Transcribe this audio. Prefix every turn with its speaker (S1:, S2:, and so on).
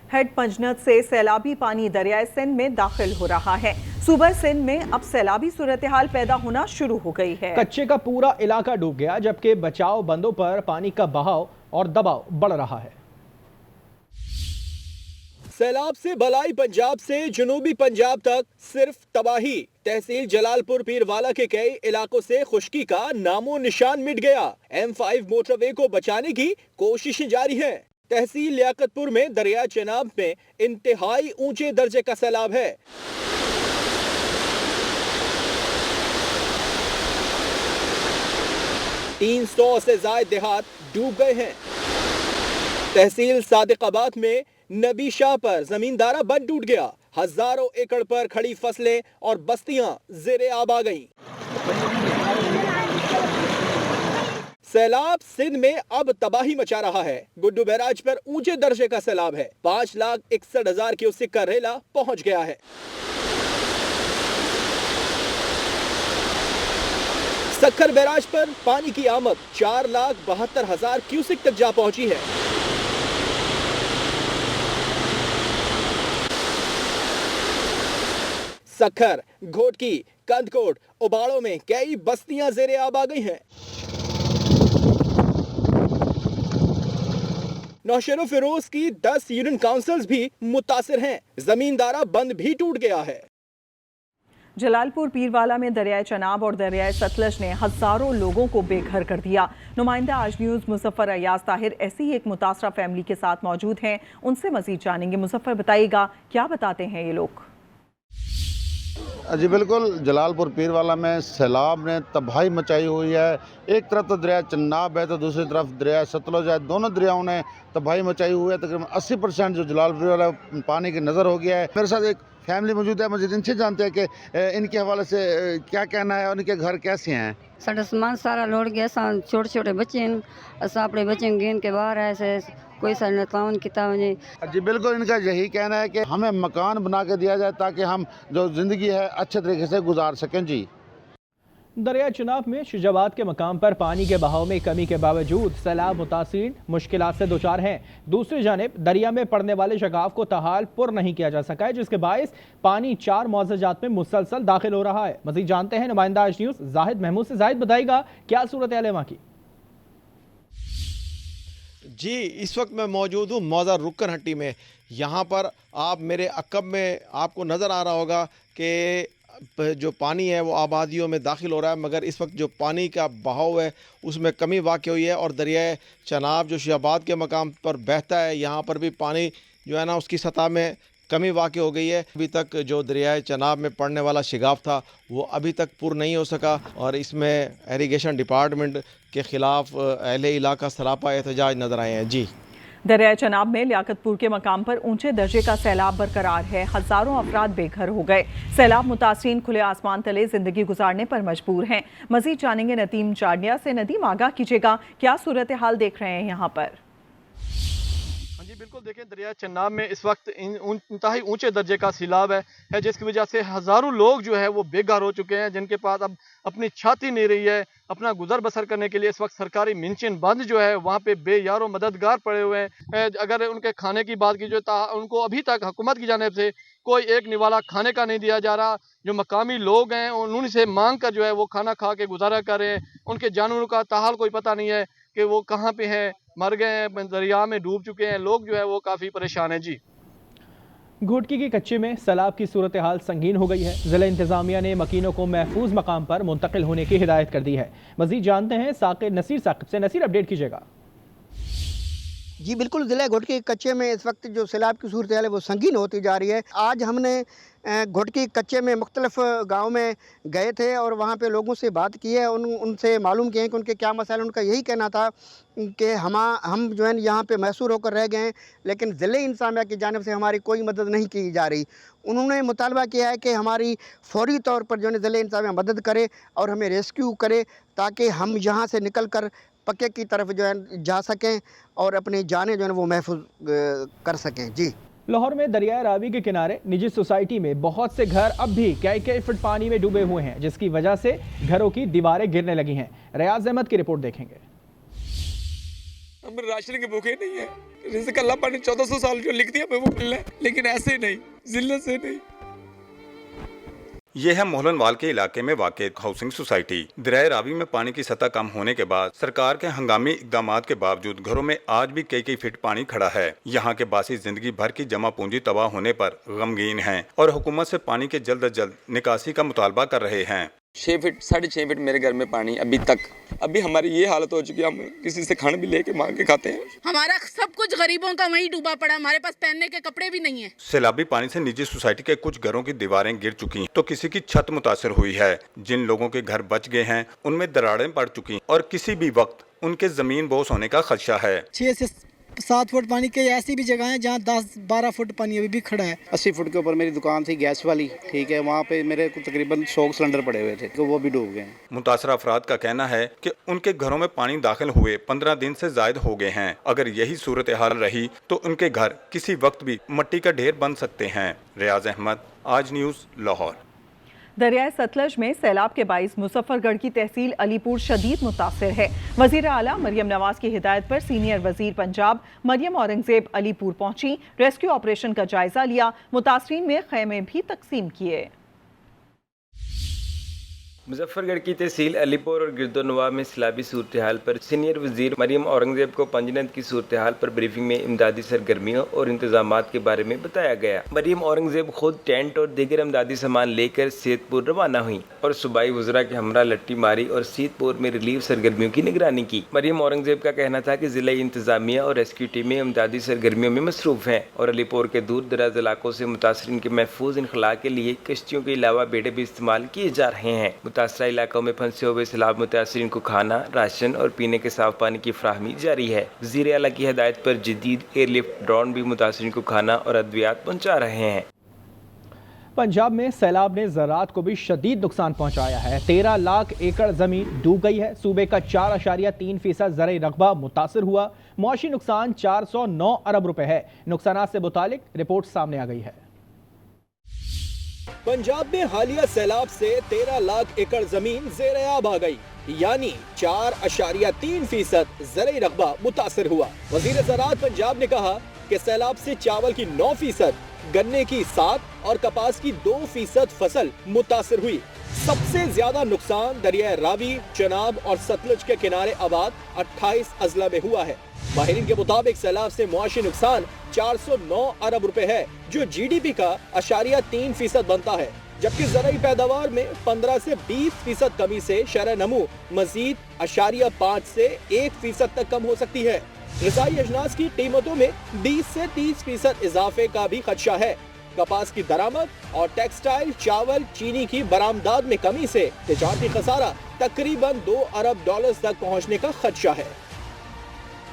S1: Head पंजनत से सैलाबी पानी दरियाए सिंध में दाखिल हो रहा है। सूबा सिंध में अब सैलाबी सूरत हाल पैदा होना शुरू हो गई है।
S2: कच्चे का पूरा इलाका डूब गया, जबकि बचाव बंदों पर पानी का बहाव और दबाव बढ़ रहा है।
S3: सैलाब से भलाई पंजाब से जनूबी पंजाब तक सिर्फ तबाही। तहसील जलालपुर पीरवाला के कई इलाकों से खुश्की का नामो निशान मिट गया। M5 मोटरवे को बचाने की कोशिशें जारी हैं। तहसील लियाकतपुर में दरिया चनाब में इंतहाई ऊंचे दर्जे का सैलाब है। तीन 100 से ज्यादा देहात डूब गए हैं। तहसील सादिकाबाद में नबी शाह पर जमींदारा बंद टूट गया। हजारों एकड़ पर खड़ी फसलें और बस्तियां ज़ेरे आब आ गईं। सैलाब सिंध में अब तबाही मचा रहा है। गुड्डू बैराज पर ऊंचे दर्जे का सैलाब है। 5,61,000 क्यूसेक का रेला पहुंच गया है। सक्खर बैराज पर पानी की आमद 4,72,000 क्यूसेक तक जा पहुंची है। सक्खर, घोटकी, कंदकोट, उबाड़ों में कई बस्तियां ज़ेरे आब आ गई हैं। नौशेरो फिरोज की 10 यूनियन काउंसिल्स भी मुतासिर हैं। जमींदारा बंद भी टूट गया है।
S1: जलालपुर पीरवाला में दरियाए चनाब और दरियाए सतलज ने हजारों लोगों को बेघर कर दिया। नुमाइंदा आज न्यूज़ मुजफ्फर अयाज ताहिर ऐसी ही एक मुतासरा फैमिली के साथ मौजूद हैं, उनसे मजीद जानेंगे। मुजफ्फर, बताइएगा क्या बताते हैं ये लोग?
S4: जी बिल्कुल, जलालपुर पीरवाला में सैलाब ने तबाही मचाई हुई है। एक तरफ तो दरिया चनाब है तो दूसरी तरफ दरिया सतलुज है। दोनों दरियाओं ने तबाही मचाई हुई है। तकरीबन 80% जो जलालपुर वाला पानी की नज़र हो गया है। मेरे साथ एक फैमिली मौजूद है, मुझे इनसे जानते हैं कि इनके हवाले से क्या कहना है, उनके घर कैसे हैं।
S5: साढ़ा समान सारा लौट गया। छोटे छोटे बच्चे असा अपने बच्चे गेंद के बाहर ऐसे कोई सा ताउन किता वने।
S4: जी बिल्कुल, इनका यही कहना है कि हमें मकान बना के दिया जाए ताकि हम जो ज़िंदगी है अच्छे तरीके से गुजार सकें। जी,
S2: दरिया चनाब में शिजाबाद के मकाम पर पानी के बहाव में कमी के बावजूद सैलाब मुतासिरीन मुश्किलात से दो चार हैं। दूसरी जानिब दरिया में पड़ने वाले शगाफ को तहाल पुर नहीं किया जा सका है, जिसके बायस पानी 4 मौज़ाजात में मुसलसल दाखिल हो रहा है। मज़ीद जानते हैं नुमाइंदा आज न्यूज़ जाहिद महमूद से। जाहिद, बताएगा क्या सूरत हाल है वहाँ की?
S6: जी, इस वक्त मैं मौजूद हूँ मौज़ा रुकन हट्टी में। यहाँ पर आप मेरे अकब में आपको नज़र आ रहा होगा कि जो पानी है वो आबादियों में दाखिल हो रहा है, मगर इस वक्त जो पानी का बहाव है उसमें कमी वाक़ हुई है और दरिया चनाब जो शिजाबाद के मकाम पर बहता है, यहाँ पर भी पानी जो है ना उसकी सतह में कमी वाक़ हो गई है। अभी तक जो दरियाए चनाब में पड़ने वाला शिगाफ था वो अभी तक पुर नहीं हो सका और इसमें इरिगेशन डिपार्टमेंट के ख़िलाफ़ अहले इलाका सरापा एहतजाज नज़र आए हैं। जी,
S1: दरिया चनाब में लियाकतपुर के मकाम पर ऊंचे दर्जे का सैलाब बरकरार है। हजारों अफराद बेघर हो गए। सैलाब मुतासरीन खुले आसमान तले जिंदगी गुजारने पर मजबूर हैं। मजीद जानेंगे नदीम चाड़िया से। नदीम, आगाह कीजिएगा क्या सूरत हाल देख रहे हैं यहाँ पर?
S7: जी बिल्कुल, देखें दरिया चनाब में इस वक्त इंतहाई ऊंचे दर्जे का सैलाब है जिसकी वजह से हज़ारों लोग जो है वो बेघर हो चुके हैं, जिनके पास अब अपनी छाती नहीं रही है। अपना गुजर बसर करने के लिए इस वक्त सरकारी मिंचिन बंद जो है वहाँ पे बेयारो मददगार पड़े हुए हैं। अगर उनके खाने की बात की जो उनको अभी तक हुकूमत की जानिब से कोई एक निवाला खाने का नहीं दिया जा रहा। जो मकामी लोग हैं उनसे मांग कर जो है वो खाना खा के गुजारा कर रहे हैं। उनके जानवरों का ताहाल कोई पता नहीं है कि वो कहाँ पे हैं, मर गए हैं, दरिया में डूब चुके हैं। लोग जो है वो काफ़ी परेशान हैं। जी,
S2: घोटकी के कच्चे में सैलाब की सूरत हाल संगीन हो गई है। ज़िला इंतजामिया ने मकीनों को महफूज मकाम पर मुंतकिल होने की हिदायत कर दी है। मजीद जानते हैं साकिब नसीर साकिब से। नसीर, अपडेट कीजिएगा।
S8: जी बिल्कुल, ज़िला घोटकी के कच्चे में इस वक्त जो सैलाब की सूरत हाल है वो संगीन होती जा रही है। आज हमने घोटकी कच्चे में मुख्तलिफ गाँव में गए थे और वहाँ पे लोगों से बात की है। उनसे मालूम किए कि उनके क्या मसाइल। उनका यही कहना था कि हम जो है यहाँ पे मैसूर होकर रह गए हैं, लेकिन ज़िले इंतज़ामिया की जानिब से हमारी कोई मदद नहीं की जा रही। उन्होंने मुतालबा किया है कि हमारी फौरी तौर पर जो है ज़िले इंतज़ामिया मदद करे और हमें रेस्क्यू करे ताकि हम यहाँ से निकल कर पक्के की तरफ जो है जा सकें और अपनी जानें जो है वो महफूज कर सकें। जी,
S2: लाहौर में दरिया रावी के किनारे निजी सोसाइटी में बहुत से घर अब भी कई फुट पानी में डूबे हुए हैं, जिसकी वजह से घरों की दीवारें गिरने लगी हैं। रियाज अहमद की रिपोर्ट देखेंगे।
S9: हम राशन के भूखे नहीं है। जैसे अल्लाह पाक ने 1400 साल जो लिख दिया हमें वो मिलना है, लेकिन ऐसे नहीं, जिल्लत से नहीं।
S10: यह है मोहलनवाल के इलाके में वाक़ हाउसिंग सोसाइटी। दरिया रावी में पानी की सतह कम होने के बाद सरकार के हंगामी इकदामात के बावजूद घरों में आज भी कई फीट पानी खड़ा है। यहाँ के बासी जिंदगी भर की जमा पूंजी तबाह होने पर गमगीन हैं और हुकूमत से पानी के जल्द अज जल्द निकासी का मुतालबा कर रहे हैं।
S9: 6 फीट 6.5 फीट मेरे घर में पानी अभी हमारी ये हालत हो चुकी है, हम किसी से खाना भी लेके मांग के खाते हैं।
S11: हमारा सब कुछ गरीबों का वहीं डूबा पड़ा, हमारे पास पहनने के कपड़े भी नहीं है।
S10: सैलाबी पानी से निजी सोसाइटी के कुछ घरों की दीवारें गिर चुकी तो किसी की छत मुतासर हुई है। जिन लोगों के घर बच गए हैं उनमें दरारें पड़ चुकी और किसी भी वक्त उनके जमीन बोस होने का खदशा है।
S8: 6 से 7 फुट पानी के ऐसी भी जगह हैं जहाँ 10-12 फुट पानी अभी भी खड़ा है।
S12: 80 फुट के ऊपर मेरी दुकान थी गैस वाली, ठीक है, वहाँ पे मेरे तकरीबन 100 सिलेंडर पड़े हुए थे, तो वो भी डूब गए।
S10: मुतासरा अफराद का कहना है कि उनके घरों में पानी दाखिल हुए 15 दिन से जायद हो गए हैं। अगर यही सूरत हाल रही तो उनके घर किसी वक्त भी मिट्टी का ढेर बन सकते हैं। रियाज अहमद, आज न्यूज़, लाहौर।
S1: दरियाए सतलज में सैलाब के बाइस मुजफ्फरगढ़ की तहसील अलीपुर शदीद मुतासिर है। वजीर आला मरियम नवाज की हिदायत पर सीनियर वजीर पंजाब मरियम औरंगजेब अलीपुर पहुंची, रेस्क्यू ऑपरेशन का जायजा लिया, मुतासरीन में खैमे भी तकसीम किए।
S13: मुजफ्फरगढ़ की तहसील अलीपुर और गिरदोनवा में सैलाबी सूरत हाल पर सीनियर वजीर मरियम औरंगजेब को पंजनद की सूरत हाल पर ब्रीफिंग में इमदादी सरगर्मियों और इंतजामात के बारे में बताया गया। मरियम औरंगजेब खुद टेंट और दीगर इमदादी सामान लेकर सेतपुर रवाना हुई और सूबाई वज़रा के हमरा लट्टी मारी और सेतपुर में रिलीफ सरगर्मियों की निगरानी की। मरियम औरंगजेब का कहना था कि जिला इंतजामिया और रेस्क्यू टीमें इमदादी सरगर्मियों में मसरूफ हैं और अलीपुर के दूर दराज इलाकों से मुतासरीन के महफूज इनखला के लिए कश्तियों के अलावा बेड़े भी इस्तेमाल किए जा रहे हैं। मुतासरा इलाकों में फंसे हुए सैलाब मुतासरीन को खाना, राशन और पीने के साफ पानी की फ्राहमी जारी है। वज़ीर आला की हिदायत पर जदीद एयरलिफ्ट ड्रोन भी मुतासरीन को खाना और अद्वियात पहुँचा रहे हैं।
S2: पंजाब में सैलाब ने ज़राअत को भी शदीद नुकसान पहुंचाया है। 13 लाख एकड़ ज़मीन डूब गई है। सूबे का 4.3% ज़रई रकबा मुतासर हुआ। मुआशी नुकसान 409 अरब रुपए है। नुकसान से मुतालिक रिपोर्ट सामने आ गई है।
S3: पंजाब में हालिया सैलाब से 13 लाख एकड़ जमीन ज़ेर-ए-आब आ गई, यानी 4.3% ज़रई रकबा मुतासर हुआ। वज़ीर ज़राअत पंजाब ने कहा कि सैलाब से चावल की 9%, गन्ने की 7% और कपास की 2% फसल मुतासर हुई। सबसे ज्यादा नुकसान दरिया रावी, चनाब और सतलज के किनारे आबाद 28 अजला में हुआ है। माहिरीन के मुताबिक सैलाब से मुआशी नुकसान 409 अरब रुपए है, जो GDP का 3% बनता है, जबकि ज़राई पैदावार में 15 से 20% कमी से शरह नमू मजीद 0.5 से 1% तक कम हो सकती है। ग़िज़ाई अजनास की कीमतों में 20 से 30% इजाफे का भी खदशा है। कपास की दरामद और टेक्सटाइल, चावल, चीनी की बरामदात में कमी से तिजारती खसारा तकरीबन $2 अरब तक पहुँचने का खदशा है।